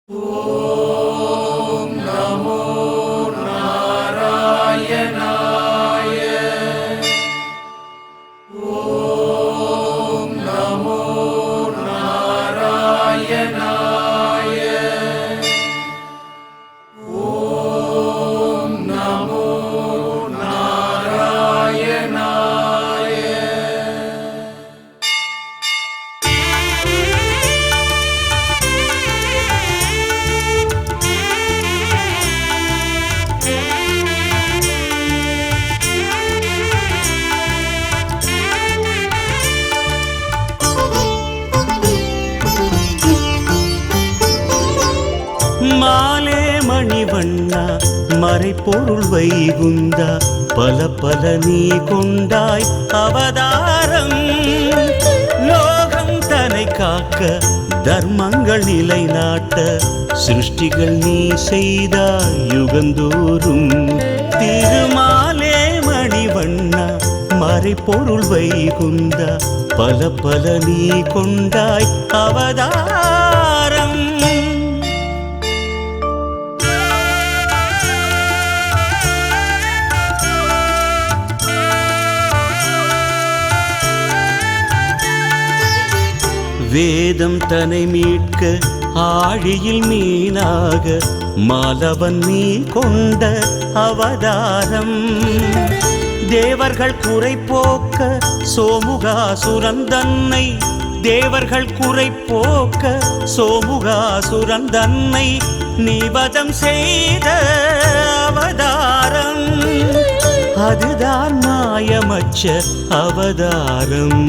ஓம் நமோ நாராயணாய. ஓம் நமோ நாராயணாய. ஓம் நமோ நாராயணாய. மாலே மணிவண்ணா மறைப்பொருள் வைகுந்தா பல பல நீ கொண்டாய் அவதாரம். லோகம் தன்னை காக்க தர்மங்கள் நிலைநாட்ட சிருஷ்டிகள் நீ செய்தாய் யுகந்தோறும். திருமாலே மணிவண்ணா மறைப்பொருள் வைகுந்தா பல பல நீ கொண்டாய் அவதாரம். வேதம் தன்னை மீட்க ஆழியில் மீனாக மாலவன் நீ கொண்ட அவதாரம். தேவர்கள் குறை போக்க சோமுகாசுரன் தன்னை, தேவர்கள் குறை போக்க சோமுகாசுரன் தன்னை நீ வதம் செய்த அவதாரம். அதுதான் மாயமற்ற அவதாரம்.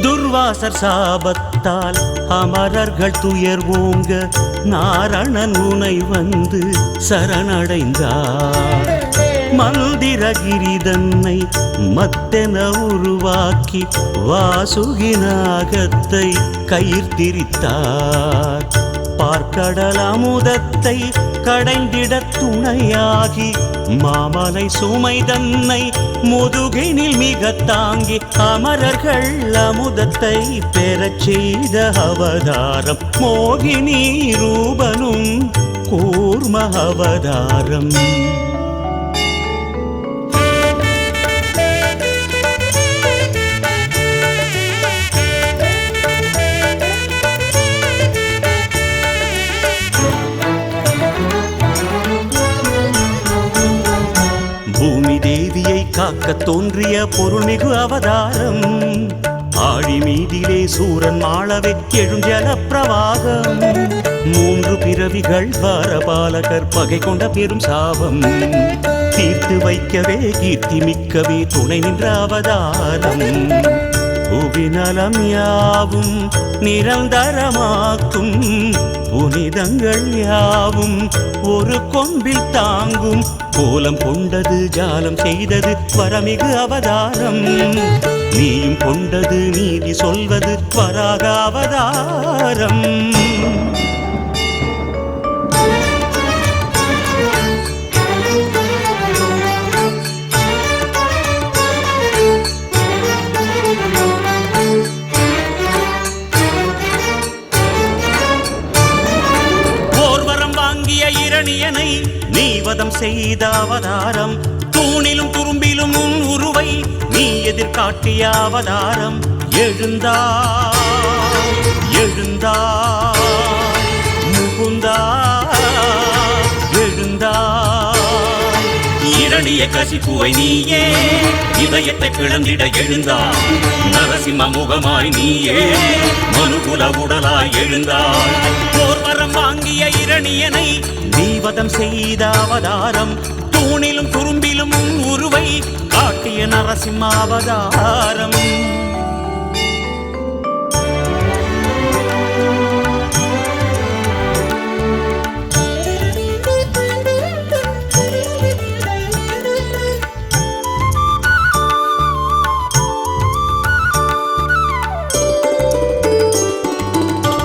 துர்வாசர் சாபத்தால் அமரர்கள் துயர் ஓங்க நாரணன் உனை வந்து சரணடைந்தார். மந்திரகிரி தன்னை மத்தென உருவாக்கி வாசுகி நாகத்தை கயிர்த்திரித்தார். பார்க்கடல் அமுதத்தை கடைந்திட துணையாகி மாமலை சுமை தன்னை முதுகினில் மிக தாங்கி அமரர்கள் அமுதத்தை பெறச் செய்த அவதாரம். மோகினி ரூபனும் கூர்ம அவதாரம். பூமி தேவியை காக்க தோன்றிய பொருள்மிகு அவதாரம். ஆழி மீதிலே சூரன் மாளவே எழும் ஜல பிரவாகம். மூன்று பிறவிகள் பாரபாலகர் பகை கொண்ட பெரும் சாபம் தீர்த்து வைக்கவே கீர்த்தி மிக்கவே துணை நின்ற அவதாரம். புவிநலம் யாவும் நிரந்தரமாக்கும் புனிதங்கள் யாவும் ஒரு கொம்பில் தாங்கும். கோலம் கொண்டது ஜாலம் செய்தது வரமிகு அவதாரம். நீயும் கொண்டது நீதி சொல்வது வராக அவதாரம். இரணியனை நீ வதம் செய்த அவதாரம். தூணிலும் துரும்பிலும் உன் உருவை நீ எதிர்காட்டிய அவதாரம். எழுந்தாய் எழுந்தாய் முகுந்தாய் எழுந்தாய். இரணிய கசிப்புவை நீயே இதயத்தை பிளந்திட எழுந்தாய். நரசிம்ம முகமாய் நீயே மனுகுல உடலாய் எழுந்தாய். போர்வரம் வாங்கிய இரணியனை நீ வதம் செய்த அவதாரம். தூணிலும் துரும்பிலும் உருவை காட்டிய நரசிம்ம அவதாரம்.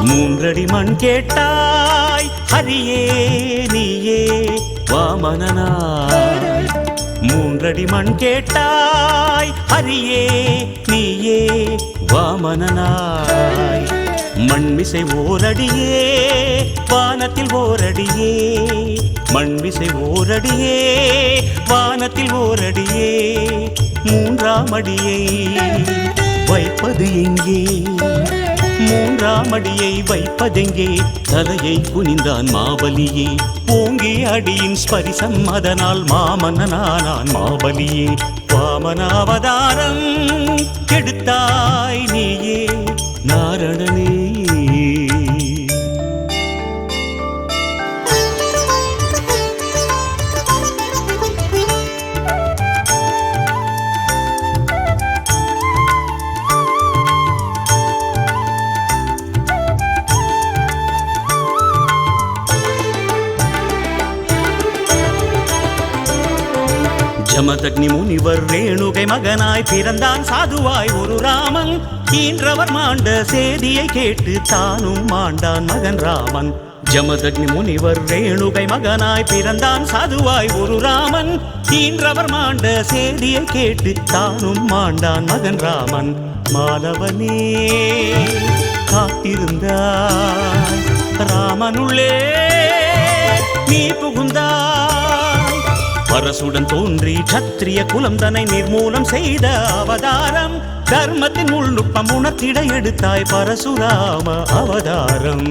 மூன்றடி மண் கேட்டாய் ஹரியே நீயே வாமனனாய். மூன்றடி மண் கேட்டாய் ஹரியே நீயே வாமனனாய். மண்மிசை ஓரடியே வானத்தில் ஓரடியே, மண்மிசை ஓரடியே வானத்தில் ஓரடியே. மூன்றாம் அடியை வைப்பது எங்கே, மூன்றாம் அடியை வைப்பதெங்கே? தலையை குனிந்தான் மாபலியே, ஓங்கி அடியின் ஸ்பரிசம் அதனால் மாமன்னனானான் மாபலியே. வாமனாவதாரம் கெடுத்தாய் நீயே நாரணனே. ஜமதக்னி முனிவர் ரேணுகை மகனாய் பிறந்தான் சாதுவாய் ஒரு ராமன். ஈன்றவர் மாண்ட சேதியை கேட்டு தானும் மாண்டான் மகன் ராமன். ஜமதக்னி முனிவர் ரேணுகை மகனாய் பிறந்தான் சாதுவாய் ஒரு ராமன். ஈன்றவர் மாண்ட சேதியை கேட்டு தானும் மாண்டான் மகன் ராமன். மாலவனே காத்திருந்தாய், ராமனுள்ளே நீ புகுந்தாய். பரசுடன் தோன்றி சத்திரிய குலம் தன்னை நிர்மூலம் செய்த அவதாரம். தர்மத்தின் உள்நுட்பம் உணர்த்திட எடுத்தாய் பரசுராம அவதாரம்.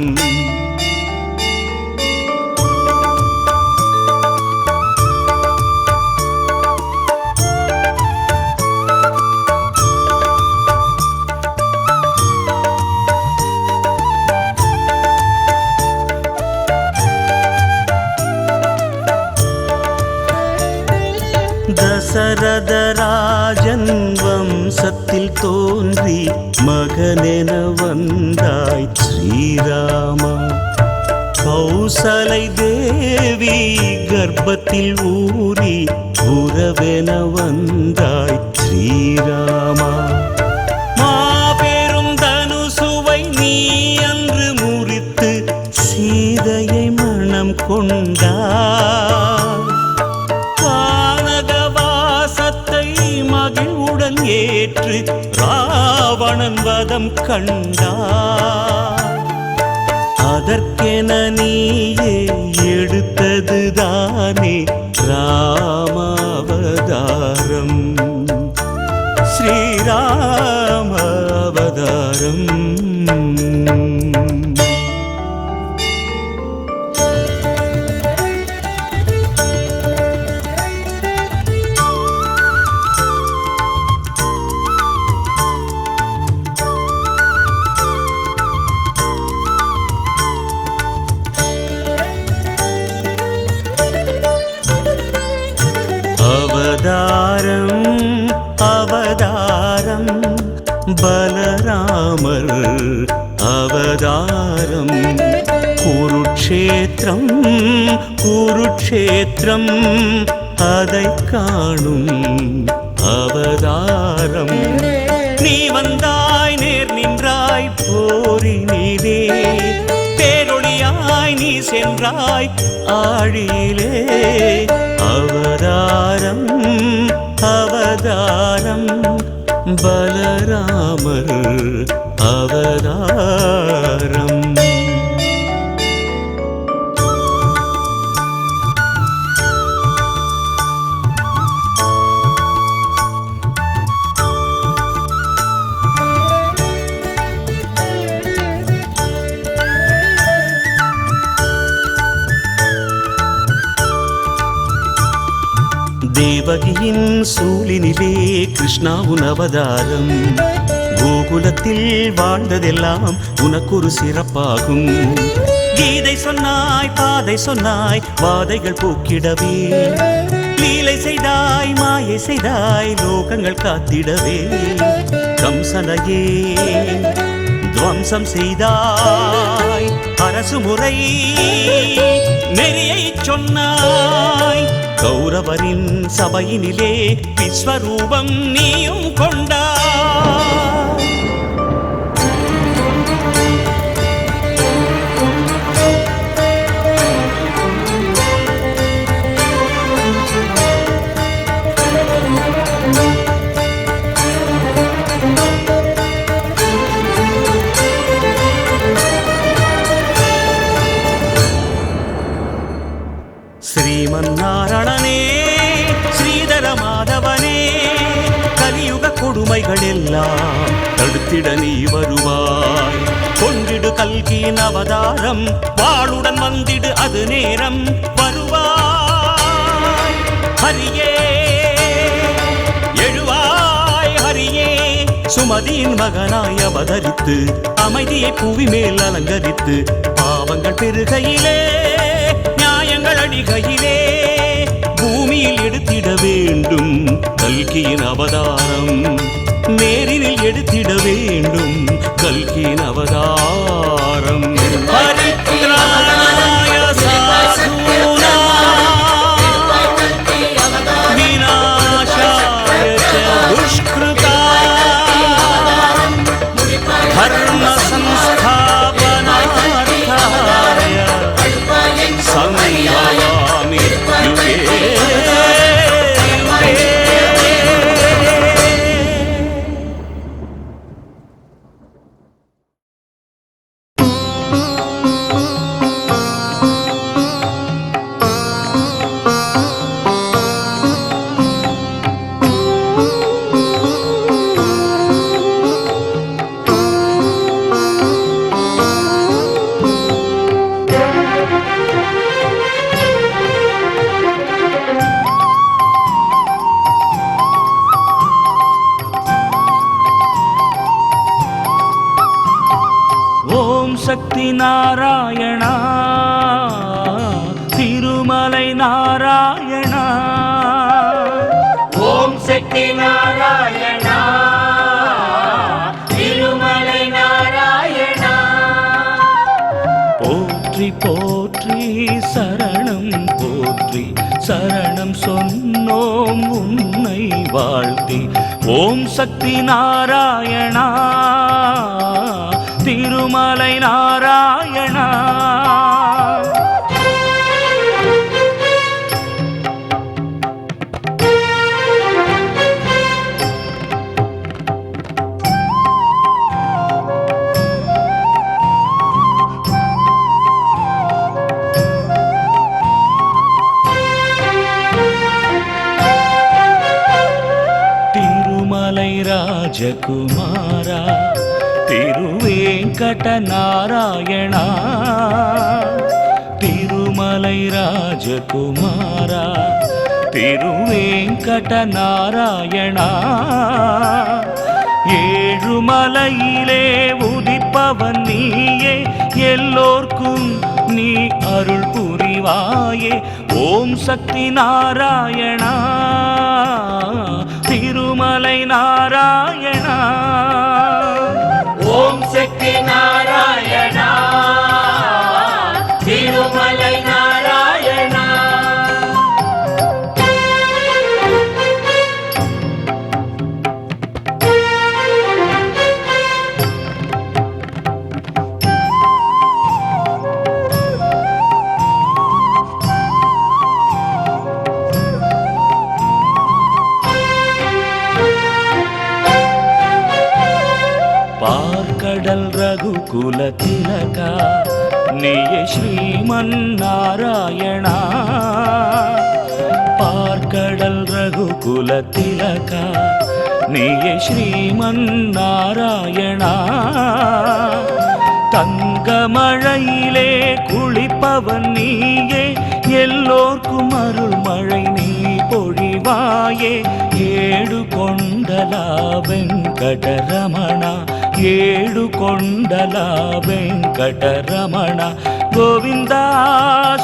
தசரதராஜன் வம்சத்தில் தோன்றி மகனென வந்தாய் ஸ்ரீராமா. கௌசலை தேவி கர்ப்பத்தில் ஊறி உறவென வந்தாய் ஸ்ரீராமா. மாபெரும் தனுசுவை நீ அன்று முறித்து சீதையை மணம் கொண்டாய். மகிழ்வுடன் ஏற்று ராவணன் வதம் கண்டார். அதற்கென நீயே எடுத்ததுதானே ராமாவதாரம், ஸ்ரீராமாவதாரம். அவதாரம் அவதாரம் பலராமர் அவதாரம். குருக்ஷேத்திரம் குருக்ஷேத்திரம் அதை காணும் அவதாரம். நீ வந்தாய் நேர் நின்றாய் போரினிலே, பேரொளியாய் நீ சென்றாய் ஆழியிலே. அவதாரம் அவதாரம் பலராமர் அவதாரம். தேவகியின் சூலினிலே கிருஷ்ணாவுன் அவதாரம். கோகுலத்தில் வாழ்ந்ததெல்லாம் உனக்கொரு சிறப்பாகும். கீதை சொன்னாய் பாதை சொன்னாய் வாதைகள் போக்கிடவே. லீலை செய்தாய் மாயை செய்தாய் லோகங்கள் காத்திடவே. கம்சனையே துவம்சம் செய்தாய், அரசு முறை நெறியை சொன்னாய். கௌரவரின் சபையினிலே விஸ்வரூபம் நீயும் கொண்டாய். கொடுமைகள் எல்லாம் தடுத்திட நீ வருவாய். கொண்டிடு கல்கியின் அவதாரம், வாளுடன் வந்திடு அது நேரம் வருவாய். ஹரியே எழுவாய், ஹரியே சுமதியின் மகனாய் அவதரித்து அமைதியை புவி மேல் அலங்கரித்து பாவங்கள் பெருகையிலே நியாயங்கள் அடிகையிலே பூமியில் எடுத்திட வேண்டும் கல்கியின் அவதாரம். நேரில் எடுத்திட வேண்டும் கல்கியின் அவதாரம். பரித்ராணாய சாதுனாம் விநாசாய ச துஷ்கிருதாம் தர்ம சம்ஸ்தாபனார்த்தாய சம்பவாமி யுகே யுகே. சக்தி நாராயணா திருமலை நாராயணா. ஓம் சக்தி நாராயணா திருமலை நாராயணா. போற்றி போற்றி சரணம் போற்றி சரணம் சொன்னோம் உன்னை வாழ்த்தி. ஓம் சக்தி நாராயணா திருமலை நாராயணா. திருமலை ராஜகுமாரா திருவேங்கட நாராயணா. திருமலை ராஜகுமாரா திருவேங்கட நாராயணா. ஏழுமலையிலே உதிப்பவன் நீயே எல்லோர்க்கும் நீ அருள் புரிவாயே. ஓம் சக்தி நாராயணா திருமலை நாராயணா. ஓம் சக்தி நாராயணா திருமலை நாராயணா. பார்க்கடல் ரகுகுல திலகா நீயே ஸ்ரீமன் நாராயணா. பார்க்கடல் ரகுகுல திலகா நீயே ஸ்ரீமன் நாராயணா. தங்கமழையிலே குளிப்பவன் நீயே எல்லோர்க்கும் அருள் மழை நீ பொழிவாயே. ஏடு கொண்டலா வெங்கடரமணா ஏடு கொண்டலா வெங்கடரமணா. கோவிந்தா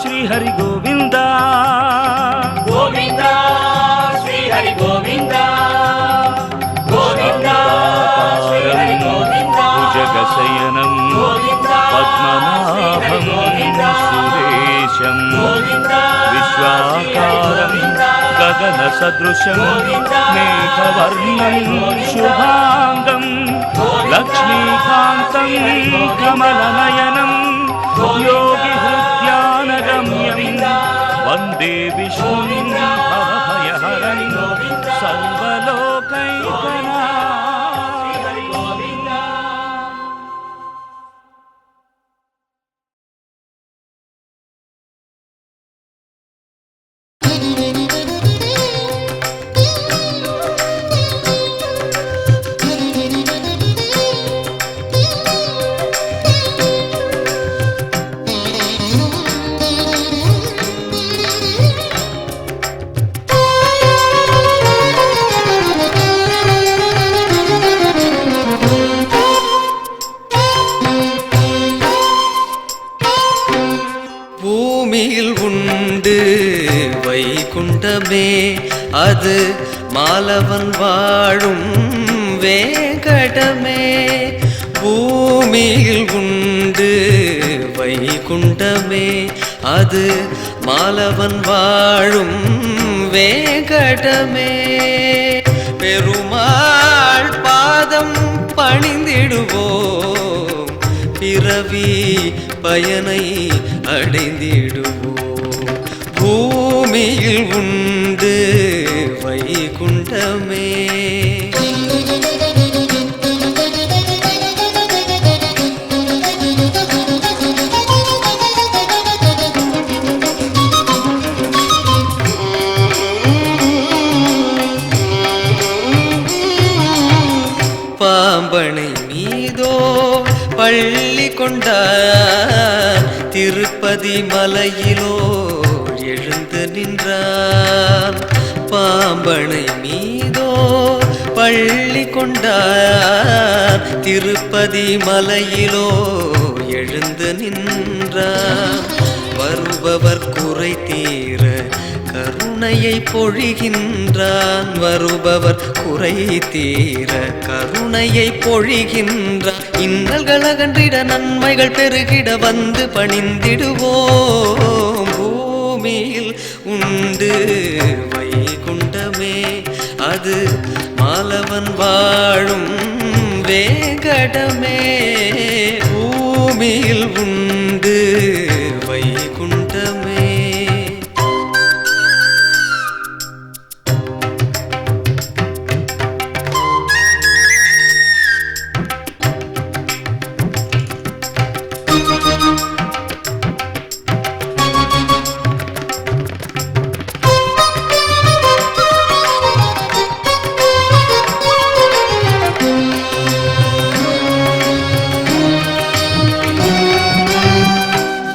ஸ்ரீ ஹரி கோவிந்தா கோவிந்தா ஸ்ரீ ஹரி கோவிந்தா கோவிந்தா ஸ்ரீ ஹரி கோவிந்தா. భుజగశయనం పద్మనాభం సురేశం విశ్వాకారం గగన సదృశం మేఘవర్ణం శుభాంగం లక్ష్మీకాంతం కమలనయనం యోగి హృద్యానగమ్యం వందే విష్ణుం భవభయహరం సర్వలోకైకనాథం. பூமியில் உண்டு வைகுண்டமே, அது மாலவன் வாழும் வேங்கடமே. பூமியில் உண்டு வைகுண்டமே, அது மாலவன் வாழும் வேங்கடமே. பெருமாள் பாதம் பணிந்திடுவோம், பிறவி பயனை அடைந்திடுவோம். பூமியில் உண்டு வைகுண்டமே. பாம்பனை மீதோ பள்ளி கொண்டார், திருப்பதி மலையிலோ எழுந்து நின்றான். பாம்பனை மீதோ பள்ளி கொண்டார், திருப்பதி மலையிலோ எழுந்து நின்றான். வருபவர் குறை தீர கருணையை பொழிகின்றான், வருபவர் குறை தீர கருணையை பொழிகின்றான். இன்னல்கள் அகன்றிட நன்மைகள் பெருகிட வந்து பணிந்திடுவோம். பூமியில் உண்டு வைகுண்டமே, அது மாலவன் வாழும் வேங்கடமே. பூமியில் உண்டு வைகுண்டமே.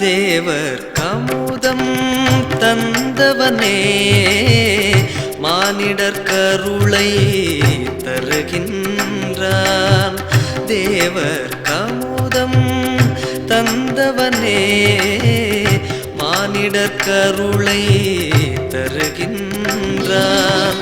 தேவர் கமுதம் தந்தவனே, மானிடர் கருளை தருகின்றான். தேவர் கமுதம் தந்தவனே, மானிடர் கருளை தருகின்றான்.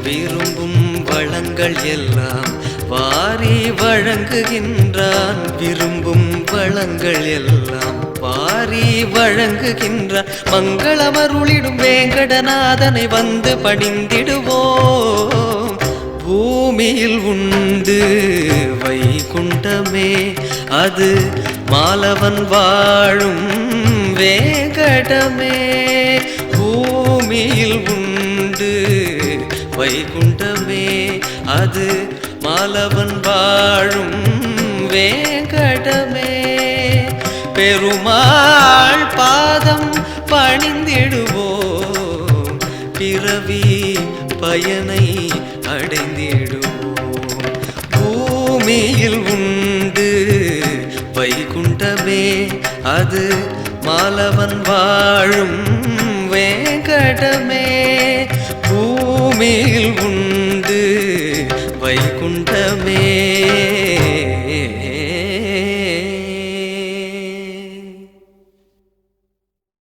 விரும்பும் வளங்கள் எல்லாம் வாரி வழங்குகின்றான், விரும்பும் வளங்கள் எல்லாம் வாரி வழங்குகின்றான். மங்களமருளிடும் வேங்கடநாதனை வந்து பணிந்திடுவோம். பூமியில் உண்டு வைகுண்டமே, அது மாலவன் வாழும் வேங்கடமே. பூமியில் உண்டு வைகுண்டமே, அது மாலவன் வாழும் வேங்கடமே. பெருமாள் பாதம் பணிந்திடுவோம், பிறவி பயனை அடைந்திடுவோம். பூமியில் உண்டு வைகுண்டமே, அது மாலவன் வாழும் வேங்கடமே. பூமியில் உண்டு வைகுண்டமே.